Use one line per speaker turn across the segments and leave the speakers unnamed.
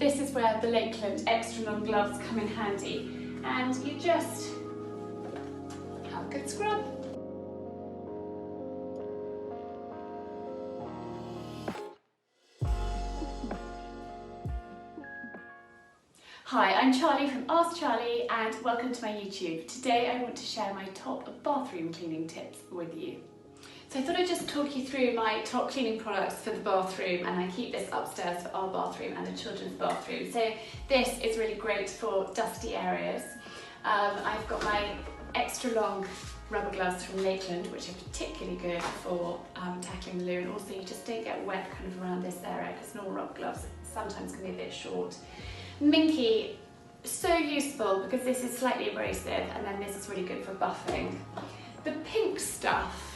This is where the Lakeland extra long gloves come in handy, and you just have a good scrub. Hi, I'm Charlie from Ask Charlie and welcome to my YouTube. Today I want to share my top bathroom cleaning tips with you. So I thought I'd just talk you through my top cleaning products for the bathroom, and I keep this upstairs for our bathroom and the children's bathroom. So this is really great for dusty areas. I've got my extra long rubber gloves from Lakeland, which are particularly good for tackling the loo, and also you just don't get wet kind of around this area because normal rubber gloves sometimes can be a bit short. Minky, so useful because this is slightly abrasive, and then this is really good for buffing. The pink stuff,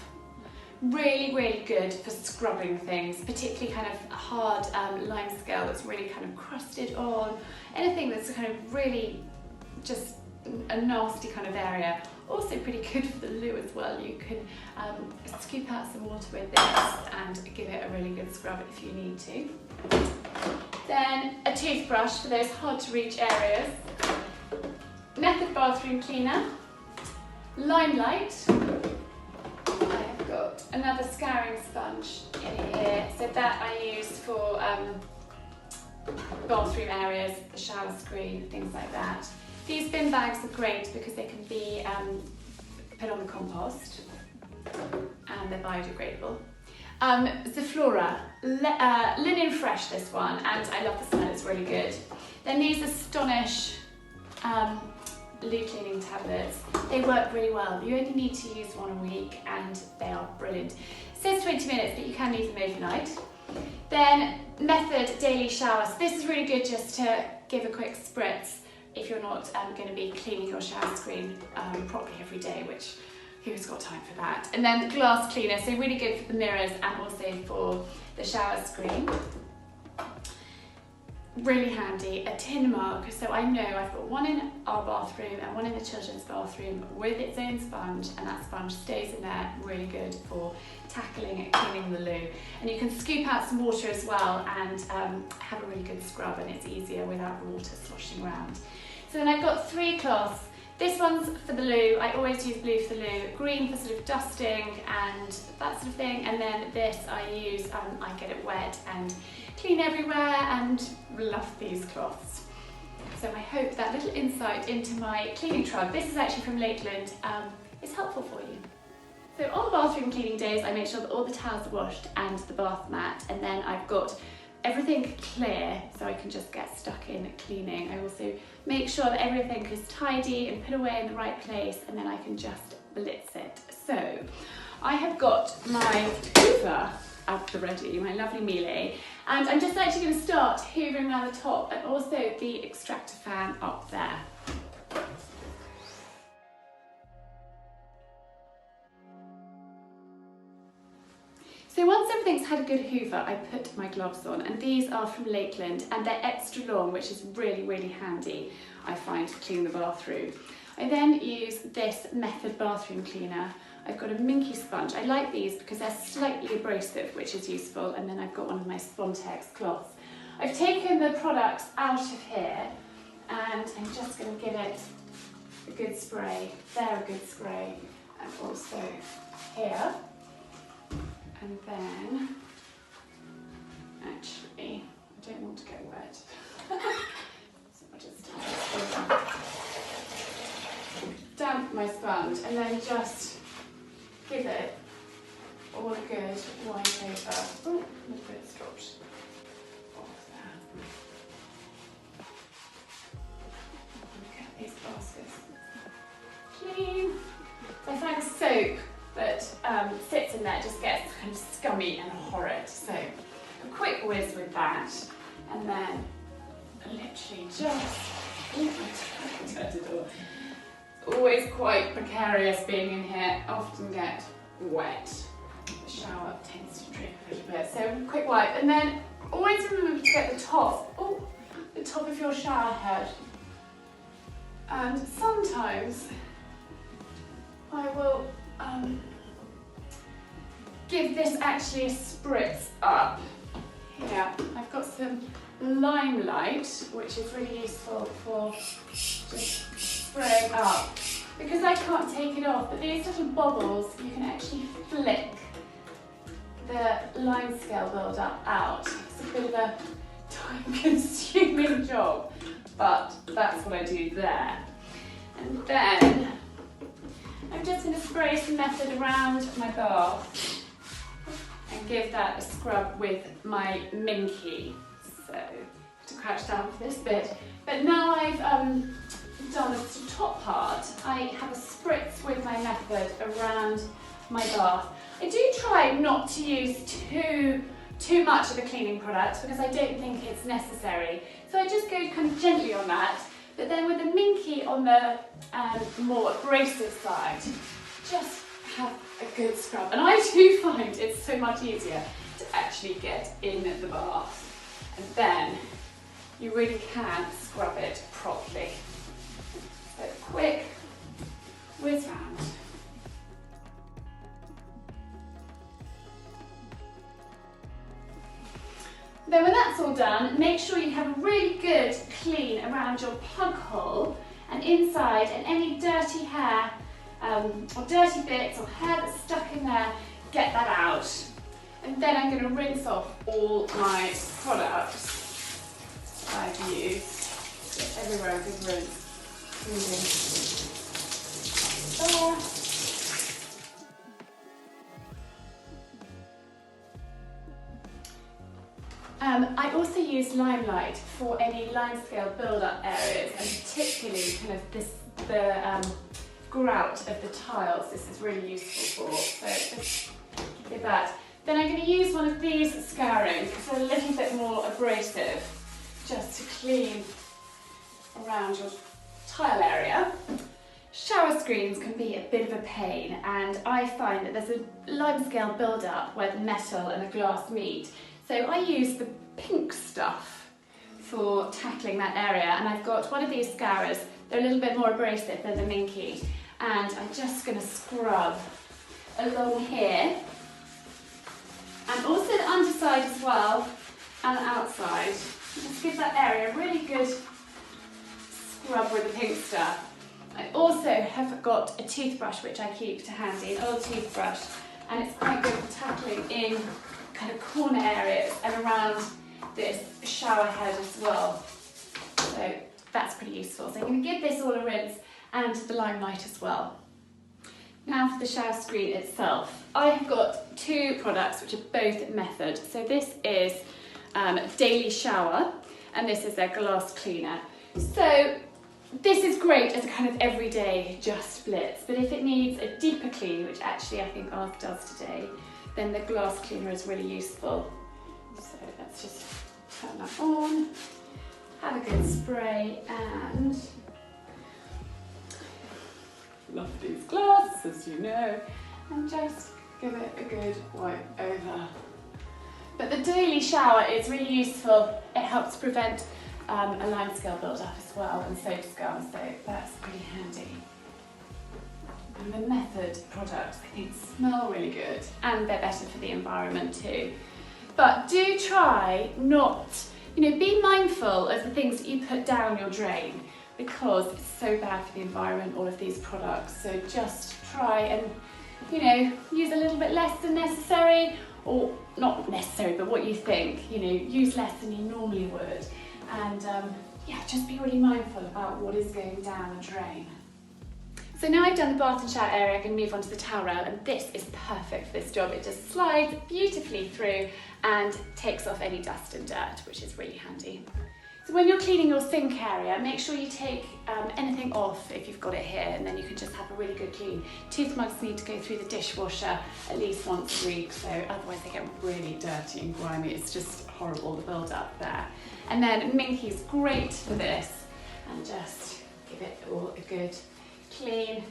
really good for scrubbing things, particularly kind of hard limescale that's really kind of crusted on, anything that's kind of really just a nasty kind of area. Also pretty good for the loo as well. You can scoop out some water with this and give it a really good scrub if you need to. Then a toothbrush for those hard to reach areas. Method bathroom cleaner. Limelight. I have got another scouring sponge in here, so that I use for bathroom areas, the shower screen, things like that. These bin bags are great because they can be put on the compost and they're biodegradable. Zaflora, linen fresh this one, and I love the smell, it's really good. Then these Astonish loo cleaning tablets. They work really well. You only need to use one a week and they are brilliant. It says 20 minutes, but you can leave them overnight. Then Method daily shower. So this is really good just to give a quick spritz if you're not going to be cleaning your shower screen properly every day, which who's got time for that? And then the glass cleaner, so really good for the mirrors and also for the shower screen. Really handy, a tin mug, so I know I've got one in our bathroom and one in the children's bathroom with its own sponge, and that sponge stays in there, really good for tackling and cleaning the loo. And you can scoop out some water as well and have a really good scrub, and it's easier without the water sloshing around. So then I've got 3 cloths. This one's for the loo. I always use blue for the loo, green for sort of dusting and that sort of thing, and then this I use, I get it wet and clean everywhere, and love these cloths. So I hope that little insight into my cleaning trug, this is actually from Lakeland, is helpful for you. So on bathroom cleaning days, I make sure that all the towels are washed and the bath mat, and then I've got everything clear so I can just get stuck in cleaning. I also make sure that everything is tidy and put away in the right place, and then I can just blitz it. So I have got my hoover at the ready, my lovely Miele, and I'm just actually going to start hoovering around the top and also the extractor fan up there. So once everything's had a good hoover, I put my gloves on, and these are from Lakeland and they're extra long, which is really handy, I find, to clean the bathroom. I then use this Method bathroom cleaner. I've got a minky sponge. I like these because they're slightly abrasive, which is useful, and then I've got one of my Spontex cloths. I've taken the products out of here and I'm just going to give it a good spray. There, a good spray, and also here. And then, actually, I don't want to get wet, so I'll just damp my sponge and then just give it all a good wipe over. Oh, a little bit's dropped off there. Look at these baskets. Clean. So I find soap that sits in there just gets kind of scummy and horrid. So a quick whiz with that, and then literally just, always quite precarious being in here, often get wet. The shower tends to drip a little bit. So quick wipe, and then always remember to get the top of your shower head. And sometimes I will give this actually a spritz up here I've got some limelight, which is really useful for just spraying up. Because I can't take it off, but these little bobbles, you can actually flick the line scale build-up out. It's a bit of a time-consuming job, but that's what I do there. And then I'm just going to spray some method around my bath and give that a scrub with my Minky. So I have to crouch down for this bit. But now I've done the top part, I have a spritz with my method around my bath. I do try not to use too much of the cleaning product because I don't think it's necessary. So I just go kind of gently on that. But then with the Minky on the more abrasive side, just have a good scrub. And I do find it's so much easier to actually get in the bath. And then you really can scrub it properly. So quick whiz round. Then when that's all done, make sure you have a really good clean around your plug hole and inside, and any dirty hair or dirty bits or hair that's stuck in there, get that out. And then I'm going to rinse off all my products I've used. Get everywhere a good rinse. There. I also use limelight for any line scale build-up areas, and particularly kind of the grout of the tiles. This is really useful for. So just give that. Then I'm going to use one of these scourings because they're a little bit more abrasive, just to clean around your tile area. Shower screens can be a bit of a pain, and I find that there's a lime scale build-up where the metal and the glass meet. So I use the pink stuff for tackling that area, and I've got one of these scourers. They're a little bit more abrasive than the Minky, and I'm just going to scrub along here, and also the underside as well, and the outside. Just give that area a really good scrub with the pink stuff. I also have got a toothbrush which I keep to handy, an old toothbrush, and it's quite good for tackling in kind of corner areas and around this shower head as well. So that's pretty useful. So I'm going to give this all a rinse and the limelight as well. Now for the shower screen itself. I have got two products which are both method. So this is Daily Shower, and this is their glass cleaner. So this is great as a kind of everyday just blitz, but if it needs a deeper clean, which actually I think ours does today, then the glass cleaner is really useful. So let's just turn that on, have a good spray, and love these glass, as you know, and just give it a good wipe over. But the Daily Shower is really useful. It helps prevent a lime scale build-up as well, and soap scum, so that's pretty handy. And the method products, I think, smell really good, and they're better for the environment too. But do try not, be mindful of the things that you put down your drain, because it's so bad for the environment, all of these products. So just try and, use a little bit less than necessary, or not necessary, but what you think, use less than you normally would. And just be really mindful about what is going down the drain. So now I've done the bath and shower area, I can move on to the towel rail, and this is perfect for this job. It just slides beautifully through and takes off any dust and dirt, which is really handy. So when you're cleaning your sink area, make sure you take anything off if you've got it here, and then you can just have a really good clean. Tooth mugs need to go through the dishwasher at least once a week, so otherwise they get really dirty and grimy. It's just horrible, the build up there. And then Minky's great for this, and just give it all a good clean,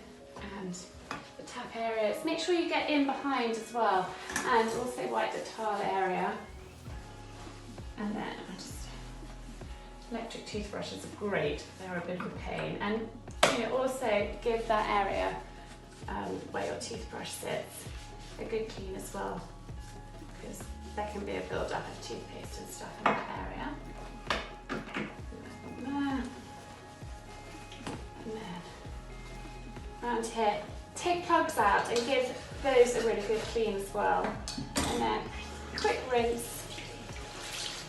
and the tap areas. Make sure you get in behind as well, and also wipe the tile area. And then electric toothbrushes are great, they're a bit of a pain. And also give that area where your toothbrush sits a good clean as well, because there can be a build-up of toothpaste and stuff in that area. There. And then around here, take plugs out and give those a really good clean as well. And then quick rinse.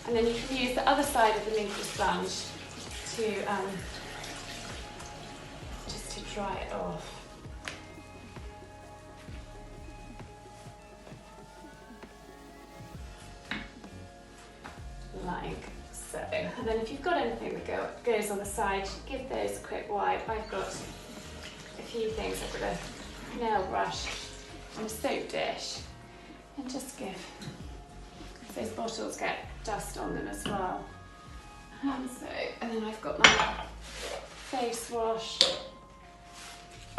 And then you can use the other side of the minky sponge to just to dry it off. Like so. And then if you've got anything that goes on the side, give those a quick wipe. I've got a few things. I've got a nail brush and a soap dish, and just give those bottles get dust on them as well. And then I've got my face wash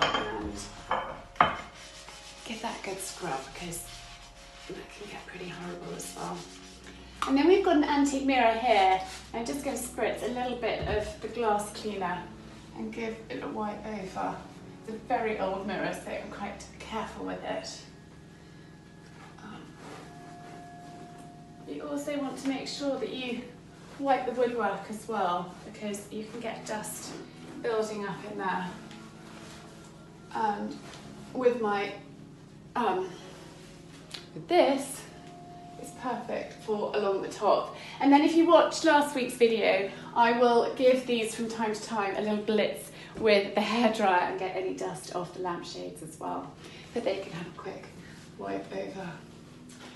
and give that a good scrub because that can get pretty horrible as well. And then we've got an antique mirror here. I'm just going to spritz a little bit of the glass cleaner and give it a wipe over. It's a very old mirror, so I'm quite careful with it. You also want to make sure that you wipe the woodwork as well, because you can get dust building up in there. And with my, with this, it's perfect for along the top. And then if you watched last week's video, I will give these from time to time a little blitz with the hairdryer and get any dust off the lampshades as well, but they can have a quick wipe over.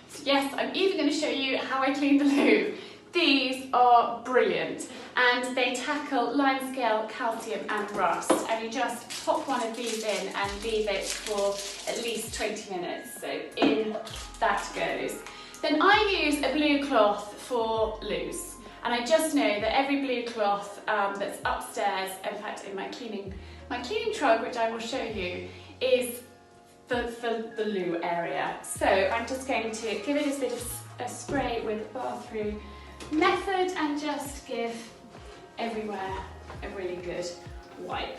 So yes, I'm even going to show you how I clean the loo. These are brilliant and they tackle lime scale, calcium and rust, and you just pop one of these in and leave it for at least 20 minutes. So in that goes. Then I use a blue cloth for loos, and I just know that every blue cloth that's upstairs, in fact in my cleaning trug, which I will show you, is for the loo area. So I'm just going to give it a bit of a spray with bathroom method and just give everywhere a really good wipe.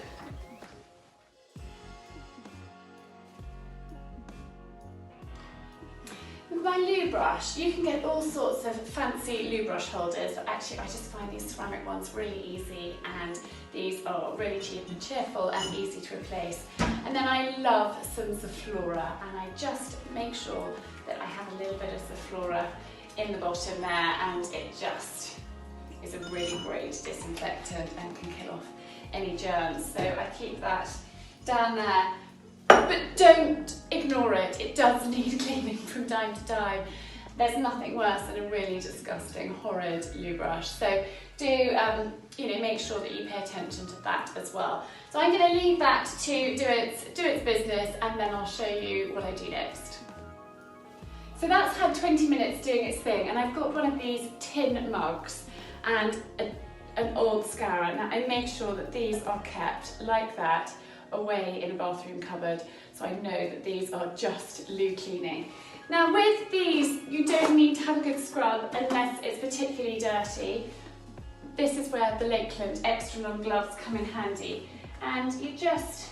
With my loo brush, you can get all sorts of fancy loo brush holders, but actually I just find these ceramic ones really easy, and these are really cheap and cheerful and easy to replace. And then I love some Zaflora, and I just make sure that I have a little bit of Zaflora in the bottom there, and it just is a really great disinfectant and can kill off any germs. So I keep that down there. But don't ignore it, it does need cleaning from time to time. There's nothing worse than a really disgusting, horrid loo brush. So do make sure that you pay attention to that as well. So I'm going to leave that to do its business, and then I'll show you what I do next. So that's had 20 minutes doing its thing, and I've got one of these tin mugs and an old scourer. Now I make sure that these are kept like that, away in a bathroom cupboard, so I know that these are just loo cleaning. Now with these, you don't need to have a good scrub unless it's particularly dirty. This is where the Lakeland extra long gloves come in handy, and you just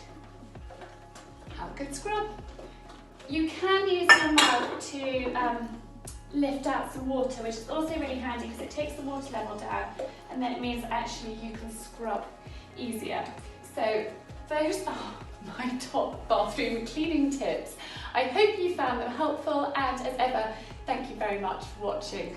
have a good scrub. You can use your mug to lift out some water, which is also really handy because it takes the water level down, and then it means actually you can scrub easier. So those are my top bathroom cleaning tips. I hope you found them helpful, and as ever, thank you very much for watching.